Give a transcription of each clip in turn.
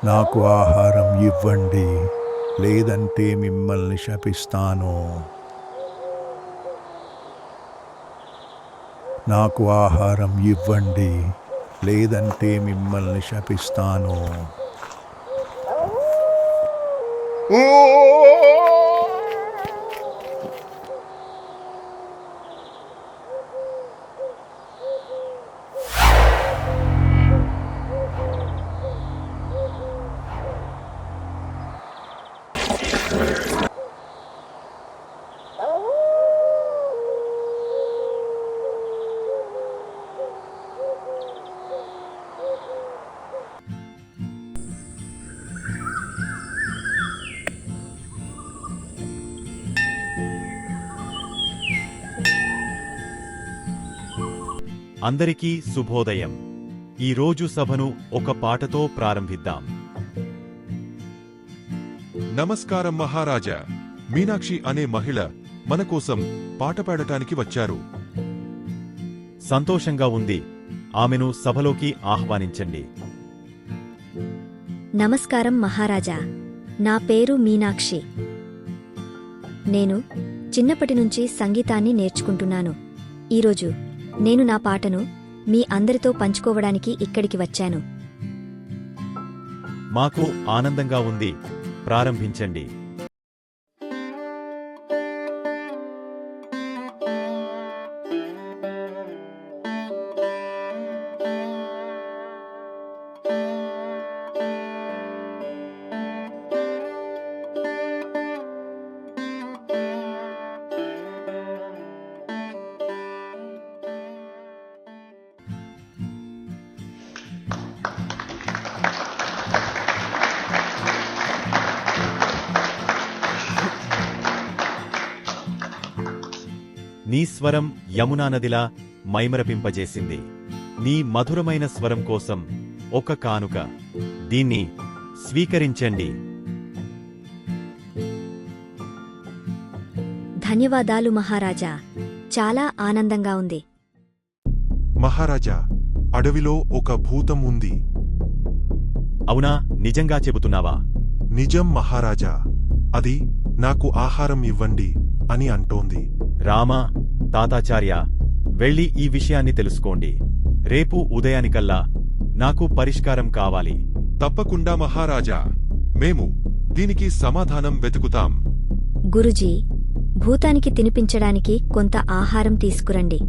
నాకు ఆహారం ఇవ్వండి, లేదంటే మిమ్మల్ని శపిస్తాను. నాకు ఆహారం ఇవ్వండి, లేదంటే మిమ్మల్ని శపిస్తాను. అందరికీ శుభోదయం. ఈరోజు సభను ఒక పాటతో ప్రారంభిద్దాం. నమస్కారం మహారాజా. మీనాక్షి అనే మహిళ మన కోసం పాట పాడటానికి వచ్చారు. సంతోషంగా ఉంది. ఆమెను సభలోకి ఆహ్వానించండి. నమస్కారం మహారాజా. నా పేరు మీనాక్షి. నేను చిన్నప్పటినుంచి సంగీతాన్ని నేర్చుకుంటున్నాను. ఈరోజు నేను నా పాటను మీ అందరితో పంచుకోవడానికి ఇక్కడికి వచ్చాను. మాకు ఆనందంగా ఉంది. ప్రారంభించండి. నీ స్వరం యమునా నదిలా మైమరపింపజేసింది. నీ మధురమైన స్వరం కోసం ఒక కానుక. దీన్ని స్వీకరించండి. ధన్యవాదాలు మహారాజా. చాలా ఆనందంగా ఉంది. మహారాజా, అడవిలో ఒక భూతం ఉంది. అవునా? నిజంగా చెబుతున్నావా? నిజం మహారాజా. అది నాకు ఆహారం ఇవ్వండి అని అంటోంది. రామా, తాతాచార్య, వెళ్ళి ఈ విషయాన్ని తెలుసుకోండి. రేపు ఉదయానికల్లా నాకు పరిష్కారం కావాలి. తప్పకుండా మహారాజా. మేము దీనికి సమాధానం వెతుకుతాం. గురుజీ, భూతానికి తినిపించడానికి కొంత ఆహారం తీసుకురండి.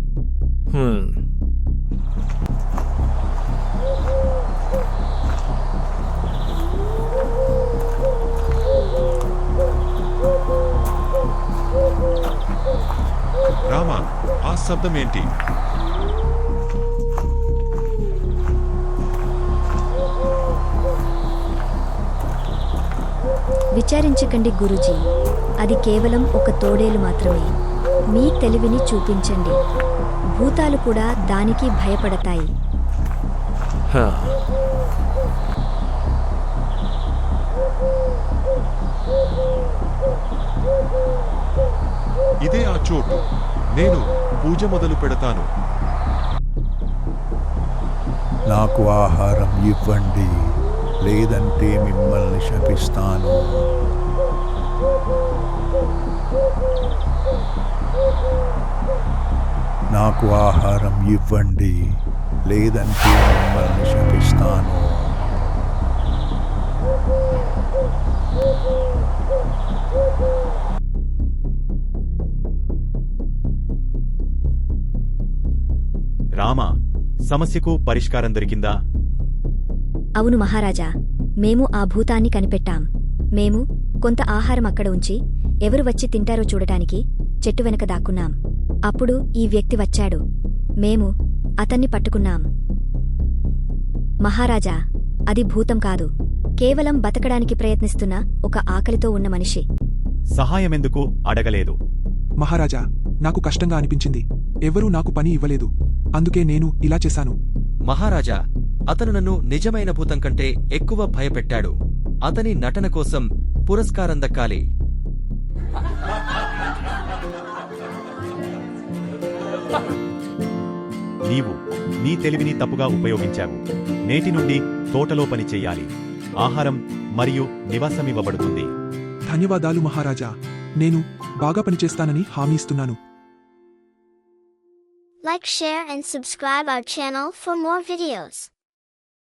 రామా, ఆ శబ్దమేంటి? విచారించకండి గురుజీ. అది కేవలం ఒక తోడేలు మాత్రమే. మీ తెలివిని చూపించండి. భూతాలు కూడా దానికి భయపడతాయి. ఇదే ఆ చోటు. నేను పూజ మొదలు పెడతాను. నాకు ఆహారం ఇవ్వండి, లేదంటే మిమ్మల్ని శపిస్తాను. నాకు ఆహారం ఇవ్వండి, లేదంటే మిమ్మల్ని శపిస్తాను. రామా, సమస్యకు పరిష్కారం దొరికిందా? అవును మహారాజా, మేము ఆ భూతాన్ని కనిపెట్టాం. మేము కొంత ఆహారం అక్కడ ఉంచి ఎవరు వచ్చి తింటారో చూడటానికి చెట్టు వెనక దాక్కున్నాం. అప్పుడు ఈ వ్యక్తి వచ్చాడు. మేము అతన్ని పట్టుకున్నాం. మహారాజా, అది భూతం కాదు. కేవలం బతకడానికి ప్రయత్నిస్తున్న ఒక ఆకలితో ఉన్న మనిషి. సహాయమెందుకు అడగలేదు? మహారాజా, నాకు కష్టంగా అనిపించింది. ఎవరూ నాకు పని ఇవ్వలేదు. అందుకే నేను ఇలా చేశాను. మహారాజా, అతను నన్ను నిజమైన భూతం కంటే ఎక్కువ భయపెట్టాడు. అతని నటన కోసం పురస్కారం దక్కాలి. నీవు నీ తెలివిని తప్పుగా ఉపయోగించావు. నేటి నుండి తోటలో పని చెయ్యాలి. ఆహారం మరియు నివాసమివ్వబడుతుంది. ధన్యవాదాలు మహారాజా. నేను బాగా పనిచేస్తానని హామీ ఇస్తున్నాను. Like, share and subscribe our channel for more videos.